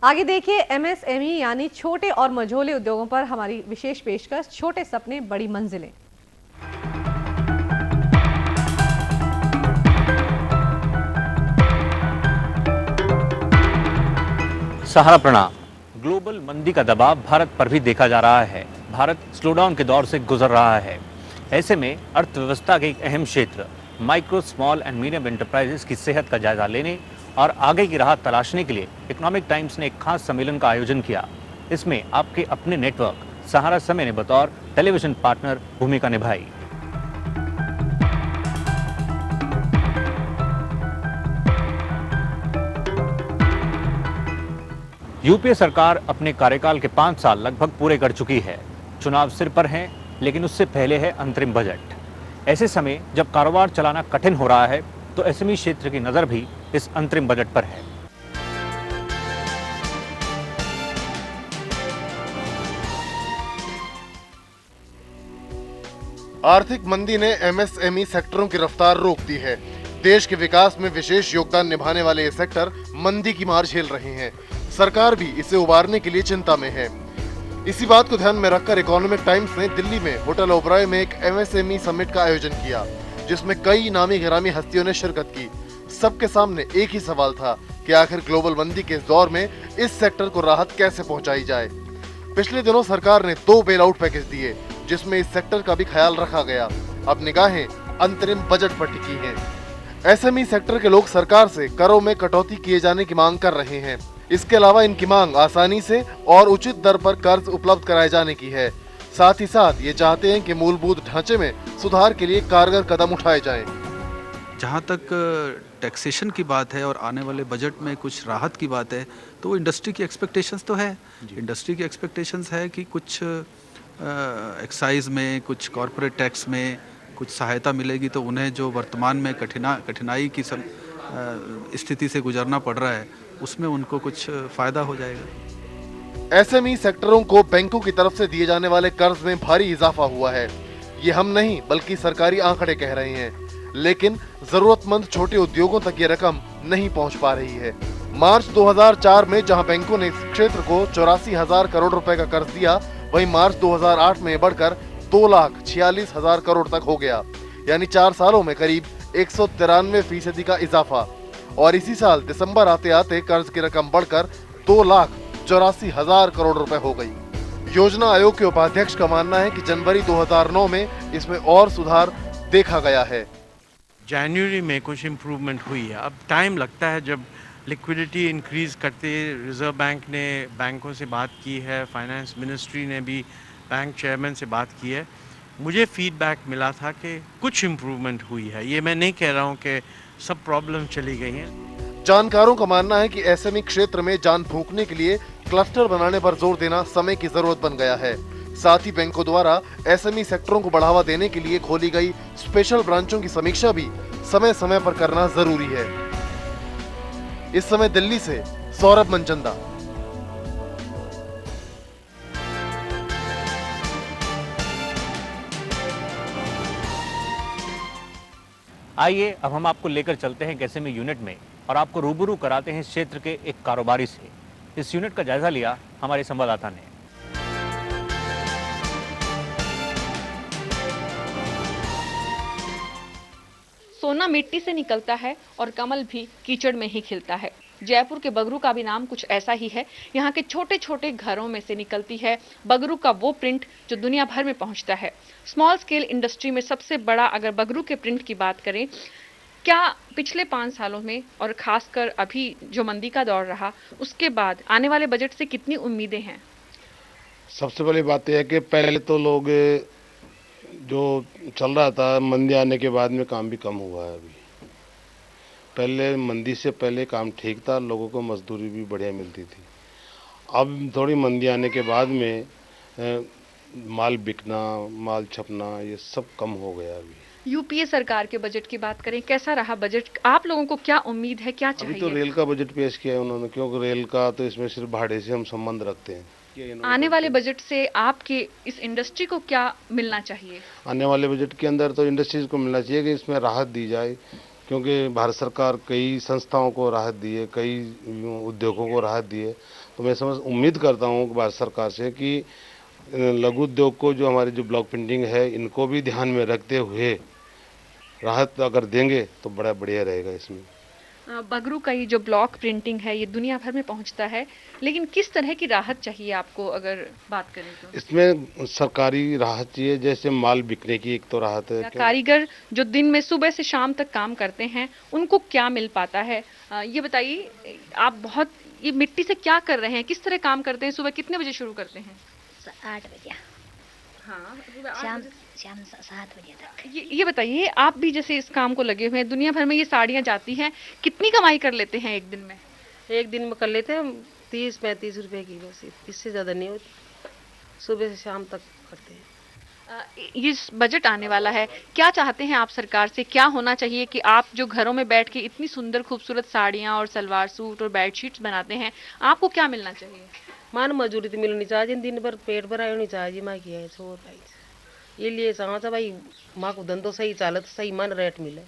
आगे देखिए एमएसएमई यानी छोटे और मझोले उद्योगों पर हमारी विशेष पेशकश, छोटे सपने बड़ी मंजिलें। सहारा प्रणाम। ग्लोबल मंदी का दबाव भारत पर भी देखा जा रहा है। भारत स्लोडाउन के दौर से गुजर रहा है। ऐसे में अर्थव्यवस्था के एक अहम क्षेत्र micro, small and medium enterprises की सेहत का जायजा लेने और आगे की राह तलाशने के लिए इकोनॉमिक टाइम्स ने एक खास सम्मेलन का आयोजन किया। इसमें आपके अपने नेटवर्क सहारा समय ने बतौर टेलीविजन पार्टनर भूमिका निभाई। यूपीए सरकार अपने कार्यकाल के 5 साल लगभग पूरे कर चुकी है। चुनाव सिर पर हैं, लेकिन उससे पहले है अंतरिम बजट। ऐसे समय जब कारोबार चलाना कठिन हो रहा है, तो एसएमई क्षेत्र की नजर भी इस अंतरिम बजट पर है। आर्थिक मंदी ने एमएसएमई सेक्टरों की रफ्तार रोक दी है। देश के विकास में विशेष योगदान निभाने वाले ये सेक्टर मंदी की मार झेल रहे हैं। सरकार भी इसे उबारने के लिए चिंता में है। इसी बात को ध्यान में रखकर इकोनॉमिक टाइम्स ने दिल्ली में होटल ओबराय में एक एमएसएमई समिट का आयोजन किया, जिसमें कई नामी गिरामी हस्तियों ने शिरकत की। सबके सामने एक ही सवाल था कि आखिर ग्लोबल मंदी के इस दौर में इस सेक्टर को राहत कैसे पहुंचाई जाए। पिछले दिनों सरकार ने 2 बेल आउट पैकेज दिए, जिसमें इस सेक्टर का भी ख्याल रखा गया। अब निगाहें अंतरिम बजट पर टिकी हैं। एसएमई सेक्टर के लोग सरकार से करों में कटौती किए जाने की मांग कर रहे हैं। इसके अलावा इनकी मांग आसानी से और उचित दर पर कर्ज उपलब्ध कराए जाने की है। साथ ही साथ ये चाहते हैं कि मूलभूत ढांचे में सुधार के लिए कारगर कदम उठाए जाएं। जहाँ तक टैक्सेशन की बात है और आने वाले बजट में कुछ राहत की बात है, तो वो इंडस्ट्री की एक्सपेक्टेशंस तो है। इंडस्ट्री की एक्सपेक्टेशंस है कि कुछ एक्साइज में, कुछ कॉरपोरेट टैक्स में कुछ सहायता मिलेगी, तो उन्हें जो वर्तमान में कठिनाई की स्थिति से गुजरना पड़ रहा है, उसमें उनको कुछ फ़ायदा हो जाएगा। एसएमई सेक्टरों को बैंकों की तरफ से दिए जाने वाले कर्ज में भारी इजाफा हुआ है। ये हम नहीं बल्कि सरकारी आंकड़े कह रहे हैं। लेकिन जरूरतमंद छोटे उद्योगों तक ये रकम नहीं पहुंच पा रही है। मार्च 2004 में जहां बैंकों ने इस क्षेत्र को 84,000 करोड़ रुपए का कर्ज दिया, वहीं मार्च 2008 में बढ़कर 2,46,000 करोड़ तक हो गया। यानी 4 सालों में करीब 193% का इजाफा। और इसी साल दिसंबर आते आते कर्ज की रकम बढ़कर 2,84,000 करोड़ रुपए हो गई। योजना आयोग के उपाध्यक्ष का मानना है कि जनवरी 2009 में इसमें और सुधार देखा गया है। जनवरी में कुछ इम्प्रूवमेंट हुई है। अब टाइम लगता है। जब लिक्विडिटी इंक्रीज करते, रिजर्व बैंक ने बैंकों से बात की है, फाइनेंस मिनिस्ट्री ने भी बैंक चेयरमैन से बात की है। मुझे फीडबैक मिला था कि कुछ इम्प्रूवमेंट हुई है। ये मैं नहीं कह रहा हूँ कि सब प्रॉब्लम चली गई हैं। जानकारों का मानना है कि एसएमई क्षेत्र में जान फूंकने के लिए क्लस्टर बनाने पर जोर देना समय की जरूरत बन गया है। साथ ही बैंकों द्वारा एसएमई सेक्टरों को बढ़ावा देने के लिए खोली गई स्पेशल ब्रांचों की समीक्षा भी समय समय पर करना जरूरी है। इस समय दिल्ली से सौरभ मनचंदा। आइए अब हम आपको लेकर चलते हैं एसएमई यूनिट में और आपको रूबरू कराते हैं इस क्षेत्र के एक कारोबारी से। इस यूनिट का जायजा लिया हमारे संवाददाता ने। सोना मिट्टी से निकलता है और कमल भी कीचड़ में ही खिलता है। जयपुर के बगरू का भी नाम कुछ ऐसा ही है। यहाँ के छोटे छोटे घरों में से निकलती है बगरू का वो प्रिंट जो दुनिया भर में पहुँचता है। स्मॉल स्केल इंडस्ट्री में सबसे बड़ा अगर बगरू के प्रिंट की बात करें, क्या पिछले 5 सालों में और खासकर अभी जो मंदी का दौर रहा, उसके बाद आने वाले बजट से कितनी उम्मीदें हैं? सबसे पहली बात यह है कि पहले तो लोग जो चल रहा था, मंदी आने के बाद में काम भी कम हुआ है। अभी पहले मंदी से पहले काम ठीक था, लोगों को मजदूरी भी बढ़िया मिलती थी। अब थोड़ी मंदी आने के बाद में माल बिकना, माल छपना, ये सब कम हो गया। अभी यूपीए सरकार के बजट की बात करें, कैसा रहा बजट? आप लोगों को क्या उम्मीद है, क्या चाहिए? अभी तो रेल का बजट पेश किया है उन्होंने, क्योंकि रेल का तो इसमें सिर्फ भाड़े से हम संबंध रखते हैं। आने वाले बजट से आपके इस इंडस्ट्री को क्या मिलना चाहिए? आने वाले बजट के अंदर तो इंडस्ट्रीज को मिलना चाहिए कि इसमें राहत दी जाए, क्योंकि भारत सरकार कई संस्थाओं को राहत दी है, कई उद्योगों को राहत दी है। तो मैं उम्मीद करता हूँ कि भारत सरकार से कि लघु उद्योग को, जो हमारी जो ब्लॉक प्रिंटिंग है, इनको भी ध्यान में रखते हुए राहत अगर देंगे तो बड़ा बढ़िया रहेगा। इसमें बगरू का ये जो ब्लॉक प्रिंटिंग है ये दुनिया भर में पहुंचता है, लेकिन किस तरह की राहत चाहिए आपको अगर बात करें तो? इसमें सरकारी राहत चाहिए, जैसे माल बिकने की एक तो राहत है। कारीगर जो दिन में सुबह से शाम तक काम करते हैं उनको क्या मिल पाता है? ये बताइए, आप ये मिट्टी से क्या कर रहे हैं, किस तरह काम करते हैं? सुबह कितने बजे शुरू करते हैं? 8 बजे, हाँ, शाम 7 बजे तक। ये बताइए, आप भी जैसे इस काम को लगे हुए हैं, दुनिया भर में ये साड़ियाँ जाती हैं, कितनी कमाई कर लेते हैं एक दिन में? एक दिन में कर लेते हैं 30-35 रुपए की, बस इससे ज़्यादा नहीं होती। सुबह से शाम तक करते हैं। ये बजट आने वाला है, क्या चाहते हैं आप सरकार से? क्या होना चाहिए कि आप जो घरों में बैठ के इतनी सुंदर खूबसूरत साड़ियाँ और सलवार सूट और बेडशीट्स बनाते हैं, आपको क्या मिलना चाहिए? मान मजूरी तो मिलनी चाहिए, दिन भर पेट भराई होनी चाहिए माँ की है छोड़ भाई। ये लिए समझा भाई, माँ को धंधो सही चालत सही मन रेट मिले।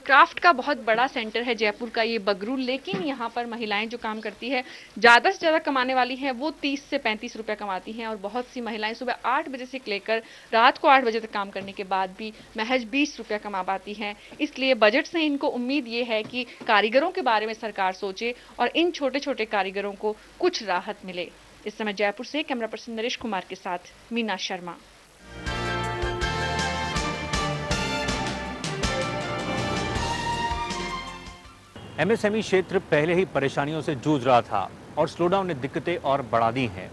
क्राफ्ट का बहुत बड़ा सेंटर है जयपुर का ये बगरू, लेकिन यहाँ पर महिलाएं जो काम करती है, ज़्यादा से ज़्यादा कमाने वाली हैं वो 30 से 35 रुपये कमाती हैं, और बहुत सी महिलाएं सुबह 8 बजे से लेकर रात को 8 बजे तक काम करने के बाद भी महज 20 रुपये कमा पाती हैं। इसलिए बजट से इनको उम्मीद ये है कि कारीगरों के बारे में सरकार सोचे और इन छोटे छोटे कारीगरों को कुछ राहत मिले। इस समय जयपुर से कैमरा पर्सन नरेश कुमार के साथ मीना शर्मा। एमएसएमई क्षेत्र पहले ही परेशानियों से जूझ रहा था और स्लोडाउन ने दिक्कतें और बढ़ा दी हैं।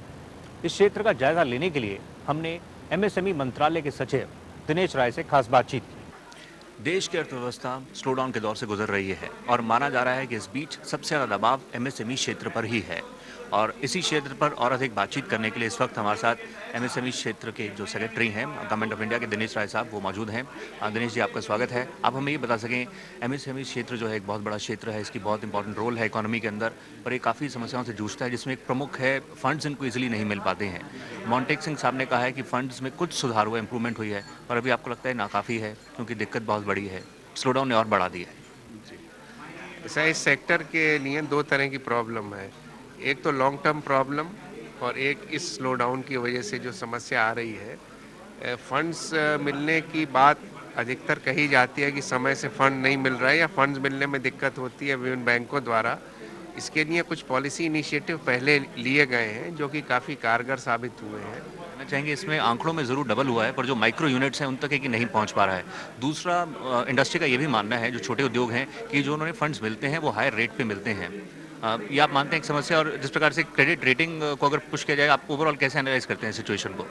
इस क्षेत्र का जायजा लेने के लिए हमने एमएसएमई मंत्रालय के सचिव दिनेश राय से खास बातचीत की। देश की अर्थव्यवस्था स्लोडाउन के दौर से गुजर रही है और माना जा रहा है कि इस बीच सबसे ज़्यादा दबाव एमएसएमई क्षेत्र पर ही है, और इसी क्षेत्र पर और अधिक बातचीत करने के लिए इस वक्त हमारे साथ एमएसएमई क्षेत्र के जो सेक्रेटरी हैं गवर्नमेंट ऑफ इंडिया के दिनेश राय साहब, वो मौजूद हैं। दिनेश जी, आपका स्वागत है। आप हमें ये बता सकें, एमएसएमई क्षेत्र जो है एक बहुत बड़ा क्षेत्र है, इसकी बहुत इंपॉर्टेंट रोल है इकोनॉमी के अंदर, पर ये काफ़ी समस्याओं से जूझता है, जिसमें एक प्रमुख है फंड्स इनको ईजिली नहीं मिल पाते हैं। मोंटेक सिंह साहब ने कहा है कि फंड्स में कुछ सुधार हुआ, इंप्रूवमेंट हुई है, पर अभी आपको लगता है नाकाफ़ी है क्योंकि दिक्कत बहुत बड़ी है, स्लोडाउन ने और बढ़ा दी है? ऐसा इस सेक्टर के लिए दो तरह की प्रॉब्लम है, एक तो लॉन्ग टर्म प्रॉब्लम और एक इस स्लोडाउन की वजह से जो समस्या आ रही है। फंड्स मिलने की बात अधिकतर कही जाती है कि समय से फंड नहीं मिल रहा है या फंड्स मिलने में दिक्कत होती है विभिन्न बैंकों द्वारा। इसके लिए कुछ पॉलिसी इनिशिएटिव पहले लिए गए हैं जो कि काफ़ी कारगर साबित हुए हैं। कहना चाहेंगे इसमें आंकड़ों में ज़रूर डबल हुआ है, पर जो माइक्रो यूनिट्स हैं उन तक है कि नहीं पहुंच पा रहा है। दूसरा, इंडस्ट्री का ये भी मानना है, जो छोटे उद्योग हैं, कि जो उन्होंने फंड्स मिलते हैं वो हायर रेट पे मिलते हैं। ये आप मानते हैं एक समस्या, और जिस प्रकार से क्रेडिट रेटिंग को अगर पुश किया जाए, आप ओवरऑल कैसे एनालाइज करते हैं सिचुएशन को?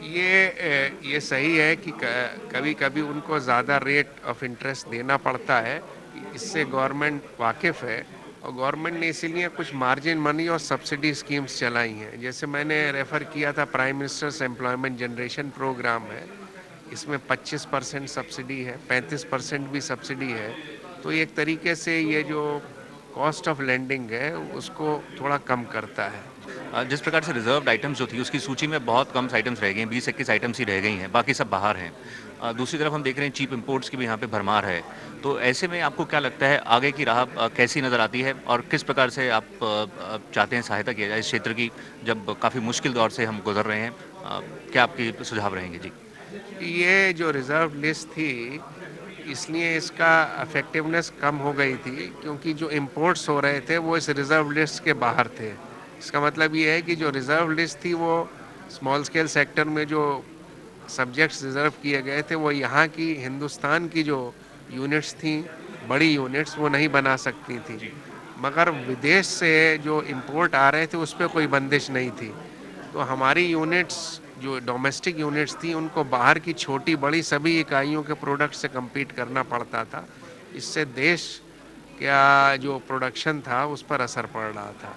ये सही है कि कभी कभी उनको ज़्यादा रेट ऑफ इंटरेस्ट देना पड़ता है, इससे गवर्नमेंट वाकिफ़ है, और गवर्नमेंट ने इसीलिए कुछ मार्जिन मनी और सब्सिडी स्कीम्स चलाई हैं। जैसे मैंने रेफ़र किया था, prime minister's employment generation programme है, इसमें 25% सब्सिडी है, 35% भी सब्सिडी है। तो एक तरीके से ये जो कॉस्ट ऑफ लेंडिंग है उसको थोड़ा कम करता है। जिस प्रकार से रिजर्व्ड आइटम्स जो थी उसकी सूची में बहुत कम आइटम्स रह गई हैं, 20-21 आइटम्स ही रह गई हैं, बाकी सब बाहर हैं। दूसरी तरफ हम देख रहे हैं चीप इंपोर्ट्स की भी यहाँ पे भरमार है। तो ऐसे में आपको क्या लगता है आगे की राह कैसी नज़र आती है, और किस प्रकार से आप चाहते हैं सहायता किया जाए इस क्षेत्र की, जब काफ़ी मुश्किल दौर से हम गुजर रहे हैं? क्या आपके सुझाव रहेंगे? जी, ये जो रिज़र्व लिस्ट थी, इसलिए इसका इफेक्टिवनेस कम हो गई थी क्योंकि जो इंपोर्ट्स हो रहे थे वो इस रिज़र्व लिस्ट के बाहर थे। इसका मतलब ये है कि जो रिज़र्व लिस्ट थी वो स्मॉल स्केल सेक्टर में जो सब्जेक्ट्स रिज़र्व किए गए थे वो यहाँ की हिंदुस्तान की जो यूनिट्स थी, बड़ी यूनिट्स, वो नहीं बना सकती थी, मगर विदेश से जो इंपोर्ट आ रहे थे उस पर कोई बंदिश नहीं थी। तो हमारी यूनिट्स जो डोमेस्टिक यूनिट्स थी उनको बाहर की छोटी बड़ी सभी इकाइयों के प्रोडक्ट से compete करना पड़ता था। इससे देश का जो प्रोडक्शन था उस पर असर पड़ रहा था।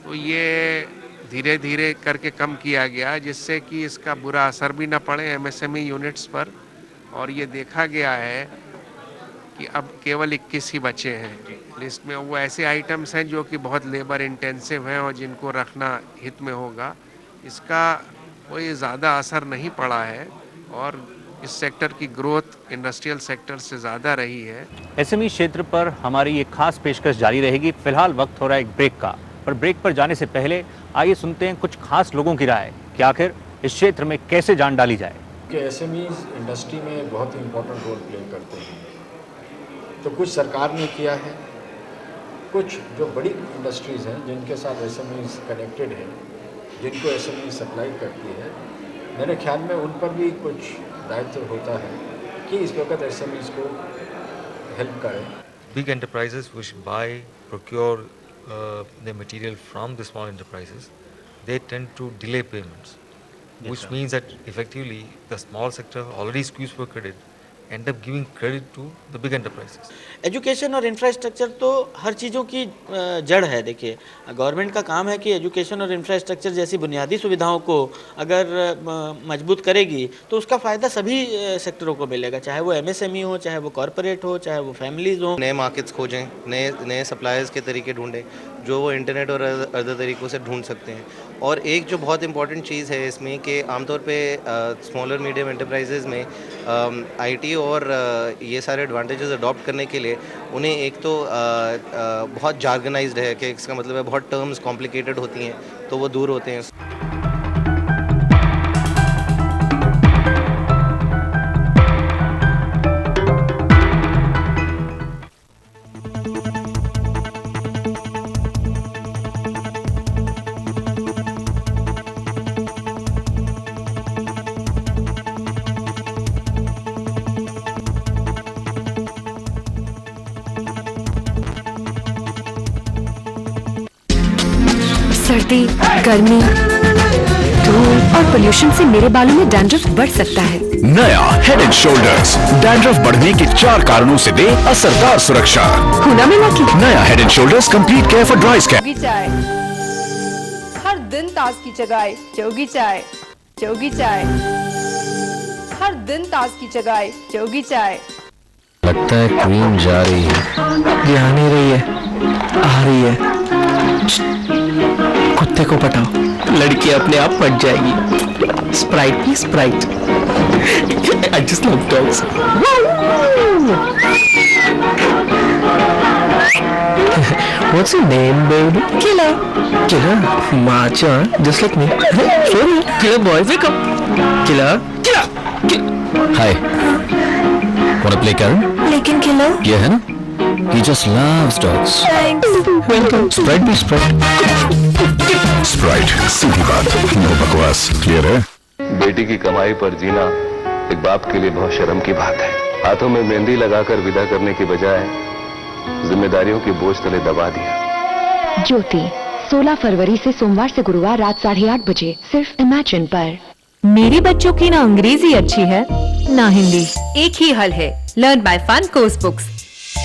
तो ये धीरे धीरे करके कम किया गया जिससे कि इसका बुरा असर भी ना पड़े एमएसएमई यूनिट्स पर, और ये देखा गया है कि अब केवल 21 ही बचे हैं लिस्ट में। वो ऐसे आइटम्स हैं जो कि बहुत लेबर इंटेंसिव हैं और जिनको रखना हित में होगा। इसका कोई ज़्यादा असर नहीं पड़ा है और इस सेक्टर की ग्रोथ इंडस्ट्रियल सेक्टर से ज़्यादा रही है। एसएमई क्षेत्र पर हमारी ये खास पेशकश जारी रहेगी। फिलहाल वक्त हो रहा है एक ब्रेक का, पर ब्रेक पर जाने से पहले आइए सुनते हैं कुछ खास लोगों की राय कि आखिर इस क्षेत्र में कैसे जान डाली जाए। कि एसएमईज इंडस्ट्री में बहुत ही इम्पोर्टेंट रोल प्ले करते हैं। तो कुछ सरकार ने किया है, कुछ जो बड़ी इंडस्ट्रीज़ हैं जिनके साथ एसएमईज कनेक्टेड है, जिनको एसएमई सप्लाई करती है, मेरे ख्याल में उन पर भी कुछ दायित्व होता है कि इस वक्त एसएमईज को हेल्प करें। Big enterprises which buy, procure the material from the small enterprises, they tend to delay payments, which means that effectively the small sector already squeezed for credit end up giving credit to the big enterprises. Education और infrastructure तो हर चीज़ों की जड़ है। देखिए, government का काम है कि एजुकेशन और इंफ्रास्ट्रक्चर जैसी बुनियादी सुविधाओं को अगर मजबूत करेगी तो उसका फ़ायदा सभी सेक्टरों को मिलेगा, चाहे वो एमएसएमई हो, चाहे वो कॉरपोरेट हो, चाहे वो फैमिलीज हो। नए मार्केट्स खोजें, नए सप्लायर्स के तरीके ढूंढें जो वो इंटरनेट और अदर तरीक़ों से ढूंढ सकते हैं। और एक जो बहुत इंपॉर्टेंट चीज़ है इसमें कि आमतौर पे स्मॉलर मीडियम एंटरप्राइजेज़ में आईटी और ये सारे एडवांटेजेस अडॉप्ट करने के लिए उन्हें एक तो बहुत जार्गनाइज्ड है कि इसका मतलब है बहुत टर्म्स कॉम्प्लिकेटेड होती हैं, तो वो दूर होते हैं। सर्दी, गर्मी, धूल और पोल्यूशन से मेरे बालों में डैंड्रफ बढ़ सकता है। नया हेड एंड शोल्डर्स डैंड्रफ बढ़ने के 4 कारणों से दे असरदार सुरक्षा। हुना मिला की नया Head and Shoulders complete care for dry skin. जोगी चाय हर दिन ताज की जगाए, जोगी चाय, जोगी चाय हर दिन ताज की जगाए, जोगी चाय। लगता है क्वीन जा रही है, आ नहीं रही है, आ रही है। कुत्ते को पटाओ, लड़की अपने आप पट जाएगी। Sprite please, Sprite. I just love dogs. What's your name, baby? Killer. Killer? Macha, just like me. Sorry, Killer boy, wake up. Killer. Killer. Hi. Wanna play Karen? लेकिन किलर ये है ना? He just loves dogs. Thanks. Welcome. Sprite be Sprite. Sprite, सीधी बात, no बकवास। Clear है? बेटी की कमाई पर जीना एक बाप के लिए बहुत शर्म की बात है। हाथों में मेहंदी लगाकर विदा करने की बजाय जिम्मेदारियों के बोझ तले दबा दिया। ज्योति 16 फरवरी से सोमवार से गुरुवार रात 8:30 बजे सिर्फ इमेजिन पर। मेरे बच्चों की ना अंग्रेजी अच्छी है ना हिंदी, एक ही हल है, learn by fun course books.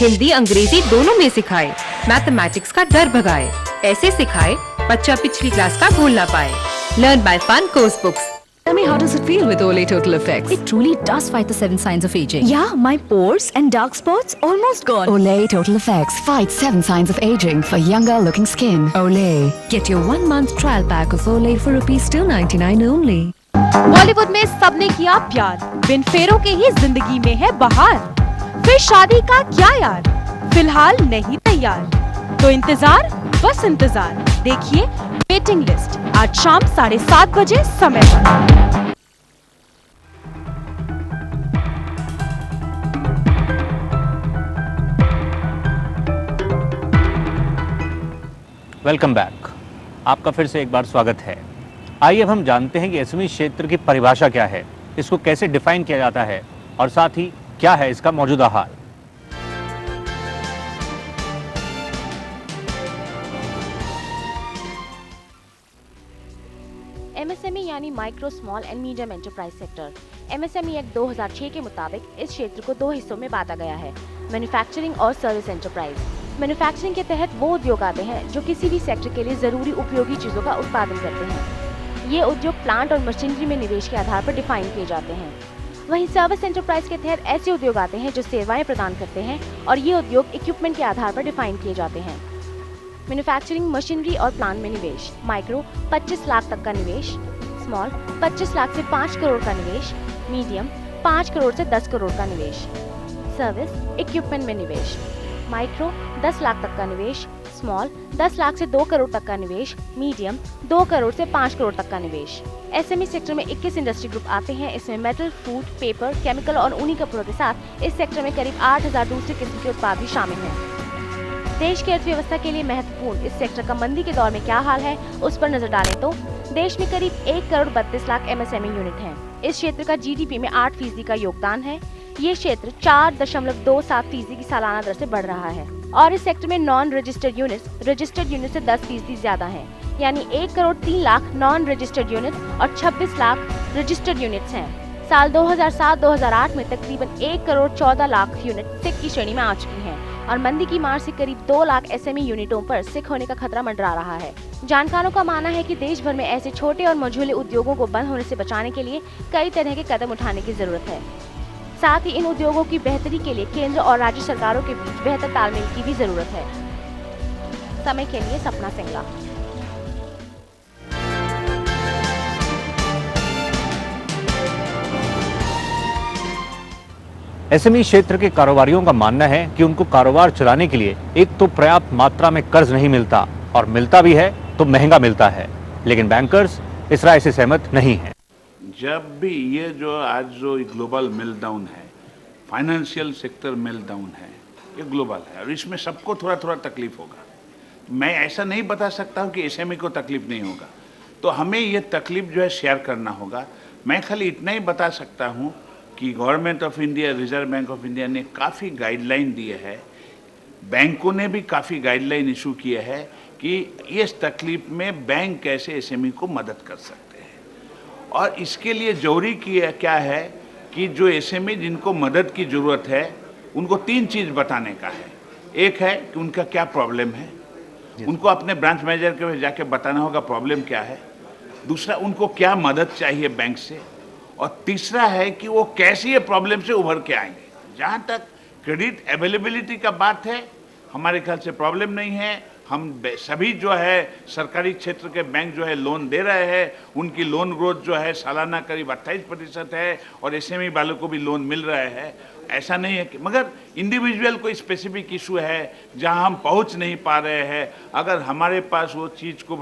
Hindi अंग्रेजी दोनों में सिखाए, मैथमेटिक्स का डर भगाए, ऐसे सिखाए बच्चा पिछली क्लास का भूल ना पाए। Learn by fun course books. Tell me, how does it feel with Olay Total Effects? It truly does fight the 7 signs of aging. Yeah, my pores and dark spots almost gone. Olay Total Effects fights 7 signs of aging for younger looking skin. Olay. Get your 1-month trial pack of Olay for ₹299 only. Bollywood में सबने किया प्यार, बिन फेरों के ही जिंदगी में है बहार। फिर शादी का क्या यार, फिलहाल नहीं तैयार, तो इंतजार बस इंतजार। देखिए वेटिंग लिस्ट आज शाम 7:30 बजे समय पर। वेलकम बैक, आपका फिर से एक बार स्वागत है। आइए अब हम जानते हैं कि एसएमई क्षेत्र की परिभाषा क्या है, इसको कैसे डिफाइन किया जाता है और साथ ही क्या है इसका मौजूदा हाल। एमएसएमई यानी micro small and medium enterprise sector. MSME act 2006 के मुताबिक इस क्षेत्र को 2 हिस्सों में बांटा गया है, मैन्युफैक्चरिंग और सर्विस एंटरप्राइज। मैन्युफैक्चरिंग के तहत वो उद्योग आते हैं जो किसी भी सेक्टर के लिए जरूरी उपयोगी चीजों का उत्पादन करते हैं। ये उद्योग प्लांट और मशीनरी में निवेश के आधार पर डिफाइन किए जाते हैं। वहीं सर्विस एंटरप्राइज के तहत ऐसे उद्योग आते हैं जो सेवाएं प्रदान करते हैं और ये उद्योग इक्विपमेंट के आधार पर डिफाइन किए जाते हैं। मैन्युफैक्चरिंग, मशीनरी और प्लांट में निवेश। माइक्रो 25 लाख तक का निवेश, स्मॉल 25 लाख से 5 करोड़ का निवेश, मीडियम 5 करोड़ से 10 करोड़ का निवेश। सर्विस इक्विपमेंट में निवेश। माइक्रो 10 लाख तक का निवेश। स्मॉल 10 लाख से 2 करोड़ तक का निवेश। मीडियम 2 करोड़ से 5 करोड़ तक का निवेश। एसएमई सेक्टर में 21 इंडस्ट्री ग्रुप आते हैं। इसमें मेटल, फूड, पेपर, केमिकल और ऊनी कपड़ों के साथ इस सेक्टर में करीब 8000 दूसरी किस्म के उत्पाद भी शामिल हैं। देश की अर्थव्यवस्था के लिए महत्वपूर्ण इस सेक्टर का मंदी के दौर में क्या हाल है, उस पर नजर डालें तो देश में करीब 1 करोड़ 32 लाख एमएसएमई यूनिट हैं। इस क्षेत्र का जीडीपी में 8% का योगदान है। ये क्षेत्र 4.27% की सालाना दर से बढ़ रहा है और इस सेक्टर में non registered units registered unit से 10% ज्यादा हैं। यानी 1 crore 3 lakh non registered units और 26 लाख रजिस्टर्ड यूनिट्स हैं। साल 2007-2008 में तकरीबन 1 करोड़ 14 लाख यूनिट सिक की श्रेणी में आ चुकी हैं और मंदी की मार से करीब 2 लाख एसएमई यूनिटों पर सिक होने का खतरा मंडरा रहा है। जानकारों का मानना है कि देश भर में ऐसे छोटे और मझोले उद्योगों को बंद होने से बचाने के लिए कई तरह के कदम उठाने की जरूरत है। साथ ही इन उद्योगों की बेहतरी के लिए केंद्र और राज्य सरकारों के बीच बेहतर तालमेल की भी जरूरत है। समय के लिए सपना सिंगला। एसएमई क्षेत्र के कारोबारियों का मानना है कि उनको कारोबार चलाने के लिए एक तो पर्याप्त मात्रा में कर्ज नहीं मिलता और मिलता भी है तो महंगा मिलता है, लेकिन बैंकर्स इस राय से सहमत नहीं हैं। जब भी ये जो आज जो ग्लोबल मेल्टडाउन है, फाइनेंशियल सेक्टर मेल्टडाउन है, ये ग्लोबल है और इसमें सबको थोड़ा थोड़ा तकलीफ होगा। मैं ऐसा नहीं बता सकता हूँ कि एसएमई को तकलीफ नहीं होगा, तो हमें ये तकलीफ जो है शेयर करना होगा। मैं खाली इतना ही बता सकता हूँ कि government of India, reserve bank of India ने काफ़ी गाइडलाइन दिए है, बैंकों ने भी काफ़ी गाइडलाइन इशू किए है कि इस तकलीफ में बैंक कैसे एसएमई को मदद कर सकते हैं। और इसके लिए जरूरी क्या है कि जो एसएमई जिनको मदद की ज़रूरत है उनको 3 चीज़ बताने का है। एक है कि उनका क्या प्रॉब्लम है, उनको अपने ब्रांच मैनेजर के पास जाके बताना होगा प्रॉब्लम क्या है। दूसरा, उनको क्या मदद चाहिए बैंक से, और तीसरा है कि वो कैसे ये प्रॉब्लम से उभर के आएंगे। जहाँ तक क्रेडिट अवेलेबिलिटी का बात है, हमारे ख्याल से प्रॉब्लम नहीं है। हम सभी जो है सरकारी क्षेत्र के बैंक जो है लोन दे रहे हैं, उनकी लोन ग्रोथ जो है सालाना करीब 28% है और एसएमई वालों को भी लोन मिल रहे हैं। ऐसा नहीं है कि मगर इंडिविजुअल कोई स्पेसिफिक इशू है जहां हम पहुंच नहीं पा रहे हैं, अगर हमारे पास वो चीज़ को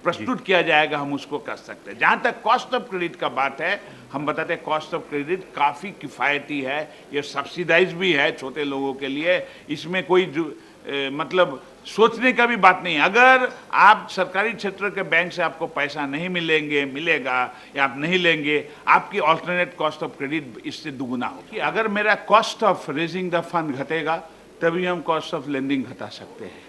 प्रस्तुत किया जाएगा हम उसको कर सकते हैं। जहाँ तक कॉस्ट ऑफ क्रेडिट का बात है, हम बताते हैं कॉस्ट ऑफ क्रेडिट काफ़ी किफ़ायती है, ये सब्सिडाइज भी है छोटे लोगों के लिए। इसमें कोई मतलब सोचने का भी बात नहीं। अगर आप सरकारी क्षेत्र के बैंक से आपको पैसा नहीं मिलेगा या आप नहीं लेंगे, आपकी ऑल्टरनेट कॉस्ट ऑफ क्रेडिट इससे दुगुना होगी। अगर मेरा cost of raising the fund घटेगा तभी हम कॉस्ट ऑफ लेंडिंग घटा सकते हैं।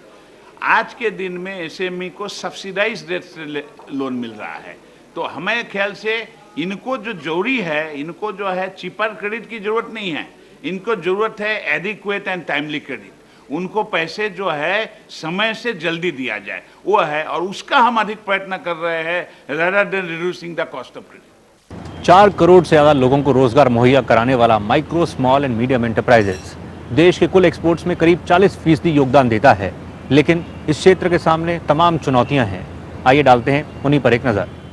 आज के दिन में एसएमई को सब्सिडाइज रेट से लोन मिल रहा है, तो हमारे ख्याल से इनको जो जरूरी है, इनको जो है चीपर क्रेडिट की जरूरत नहीं है, इनको जरूरत है एडिक्वेट एंड टाइमली क्रेडिट। उनको पैसे जो है समय से जल्दी दिया जाए, वो है, और उसका हम अधिक प्रयत्न कर रहे हैं rather than reducing the cost of credit। 4 crore से ज़्यादा लोगों को रोजगार मुहैया कराने वाला micro, small and medium enterprises देश के कुल एक्सपोर्ट्स में करीब 40% योगदान देता है, लेकिन इस क्षेत्र के सामने तमाम चुनौतियां हैं। आइए डालते हैं उन्हीं पर एक नज़र।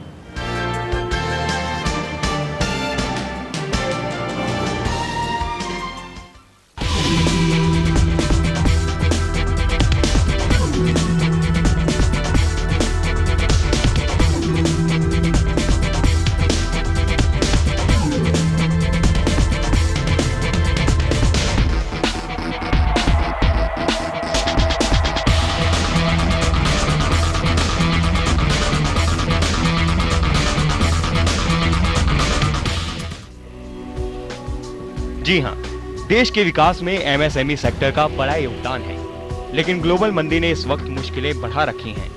जी हाँ, देश के विकास में एमएसएमई सेक्टर का बड़ा योगदान है, लेकिन ग्लोबल मंदी ने इस वक्त मुश्किलें बढ़ा रखी हैं।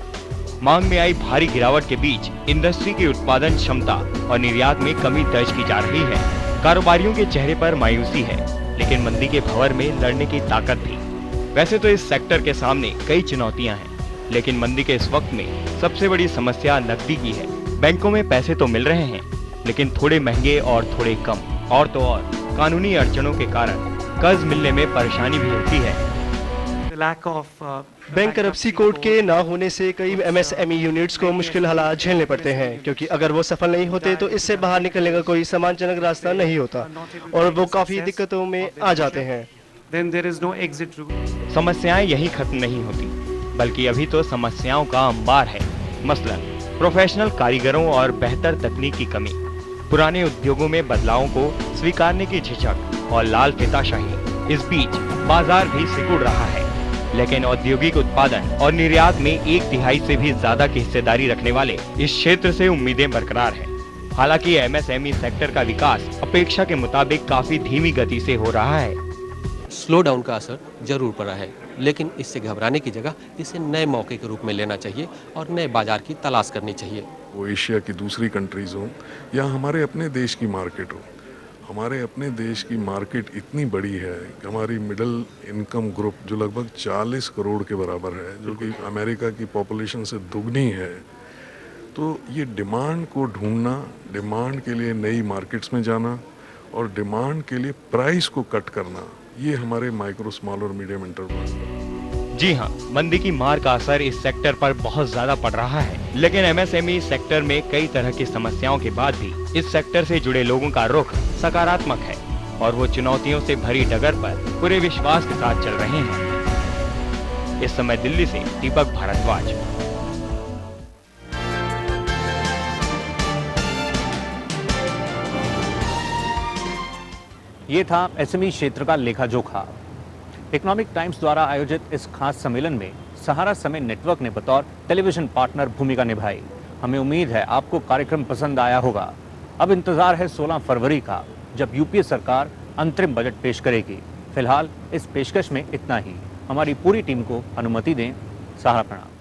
मांग में आई भारी गिरावट के बीच इंडस्ट्री की उत्पादन क्षमता और निर्यात में कमी दर्ज की जा रही है। कारोबारियों के चेहरे पर मायूसी है, लेकिन मंदी के भंवर में लड़ने की ताकत भी। वैसे तो इस सेक्टर के सामने कई चुनौतियां हैं, लेकिन मंदी के इस वक्त में सबसे बड़ी समस्या नकदी की है। बैंकों में पैसे तो मिल रहे हैं, लेकिन थोड़े महंगे और थोड़े कम, और तो और कानूनी अड़चनों के कारण कर्ज मिलने में परेशानी भी होती है। बैंक करप्सी कोड के ना होने से कई एमएसएमई यूनिट्स को मुश्किल हालात झेलने पड़ते हैं, क्योंकि अगर वो सफल नहीं होते तो इससे बाहर निकलने का कोई सम्मानजनक रास्ता नहीं होता और वो काफी दिक्कतों में आ जाते हैं। समस्याएं यही खत्म नहीं होती, बल्कि अभी तो समस्याओं का अंबार है। मसलन प्रोफेशनल कारीगरों और बेहतर तकनीक की कमी, पुराने उद्योगों में बदलावों को स्वीकारने की झिझक और लाल फीताशाही। इस बीच बाजार भी सिकुड़ रहा है, लेकिन औद्योगिक उत्पादन और निर्यात में 1/3 से भी ज्यादा की हिस्सेदारी रखने वाले इस क्षेत्र से उम्मीदें बरकरार हैं। हालांकि एमएसएमई सेक्टर का विकास अपेक्षा के मुताबिक काफी धीमी गति से हो रहा है। स्लो डाउन का असर जरूर पड़ा है, लेकिन इससे घबराने की जगह इसे नए मौके के रूप में लेना चाहिए और नए बाजार की तलाश करनी चाहिए। वो एशिया की दूसरी कंट्रीज हो या हमारे अपने देश की मार्केट हो, हमारे अपने देश की मार्केट इतनी बड़ी है कि हमारी मिडिल इनकम ग्रुप जो लगभग 40 करोड़ के बराबर है, जो कि अमेरिका की पॉपुलेशन से दुगनी है, तो ये डिमांड को ढूंढना, डिमांड के लिए नई मार्केट्स में जाना और डिमांड के लिए प्राइस को कट करना, ये हमारे माइक्रो स्मॉल और मीडियम एंटरप्राइज। जी हाँ, मंदी की मार का असर इस सेक्टर पर बहुत ज्यादा पड़ रहा है, लेकिन एमएसएमई सेक्टर में कई तरह की समस्याओं के बाद भी इस सेक्टर से जुड़े लोगों का रुख सकारात्मक है और वो चुनौतियों से भरी डगर पर पूरे विश्वास के साथ चल रहे हैं। इस समय दिल्ली से दीपक भारद्वाज। ये था एसएमई क्षेत्र का लेखा जोखा। इकोनॉमिक टाइम्स द्वारा आयोजित इस खास सम्मेलन में सहारा समय नेटवर्क ने बतौर टेलीविजन पार्टनर भूमिका निभाई। हमें उम्मीद है आपको कार्यक्रम पसंद आया होगा। अब इंतजार है 16 फरवरी का, जब यूपीए सरकार अंतरिम बजट पेश करेगी। फिलहाल इस पेशकश में इतना ही। हमारी पूरी टीम को अनुमति दें। सहारा प्रणाम।